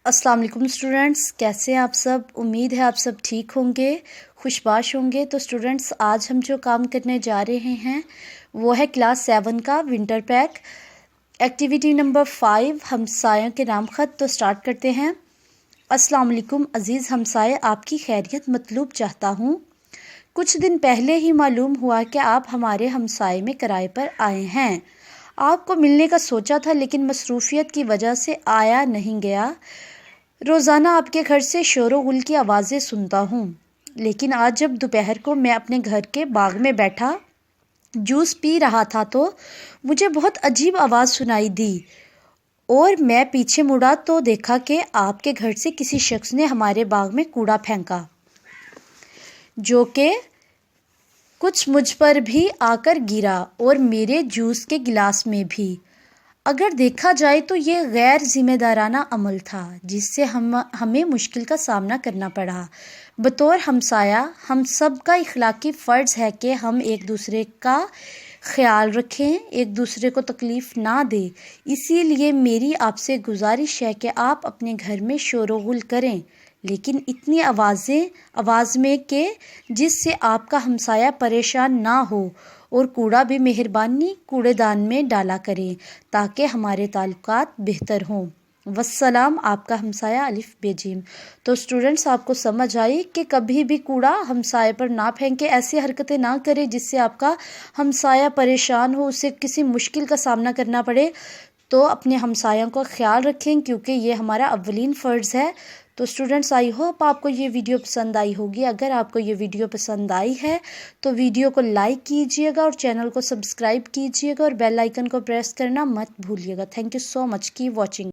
अस्सलाम वालेकुम स्टूडेंट्स, कैसे हैं आप सब। उम्मीद है आप सब ठीक होंगे, खुशबाश होंगे। तो स्टूडेंट्स, आज हम जो काम करने जा रहे हैं वो है क्लास 7 का विंटर पैक, एक्टिविटी नंबर 5, हमसायों के नाम ख़त। तो स्टार्ट करते हैं। अस्सलाम वालेकुम अज़ीज़ हमसाए, आपकी खैरियत मतलूब चाहता हूँ। कुछ दिन पहले ही मालूम हुआ कि आप हमारे हमसाए में किराए पर आए हैं। आपको मिलने का सोचा था लेकिन मसरूफियत की वजह से आया नहीं गया। रोज़ाना आपके घर से शोर व गुल की आवाज़ें सुनता हूँ, लेकिन आज जब दोपहर को मैं अपने घर के बाग में बैठा जूस पी रहा था तो मुझे बहुत अजीब आवाज़ सुनाई दी और मैं पीछे मुड़ा तो देखा कि आपके घर से किसी शख्स ने हमारे बाग में कूड़ा फेंका, जो कि कुछ मुझ पर भी आकर गिरा और मेरे जूस के गिलास में भी। अगर देखा जाए तो ये गैर जिम्मेदाराना अमल था जिससे हमें मुश्किल का सामना करना पड़ा। बतौर हमसाया हम सब का इखलाकी फ़र्ज़ है कि हम एक दूसरे का ख्याल रखें, एक दूसरे को तकलीफ़ ना दें। इसीलिए मेरी आपसे गुजारिश है कि आप अपने घर में शोर व गुल करें, लेकिन इतनी आवाज़ में कि जिससे आपका हमसाया परेशान ना हो, और कूड़ा भी मेहरबानी कूड़ेदान में डाला करें ताकि हमारे ताल्लुकात बेहतर हों। वस्सलाम, आपका हमसाया अलिफ बेजिम। तो स्टूडेंट्स, आपको समझ आई कि कभी भी कूड़ा हमसाए पर ना फेंके, ऐसी हरकतें ना करें जिससे आपका हमसाया परेशान हो, उसे किसी मुश्किल का सामना करना पड़े। तो अपने हमसायों का ख्याल रखें क्योंकि ये हमारा अव्वलीन फ़र्ज़ है। तो स्टूडेंट्स, आई होप आपको ये वीडियो पसंद आई होगी। अगर आपको ये वीडियो पसंद आई है तो वीडियो को लाइक कीजिएगा और चैनल को सब्सक्राइब कीजिएगा और बेल आइकन को प्रेस करना मत भूलिएगा। Thank you so much, keep watching.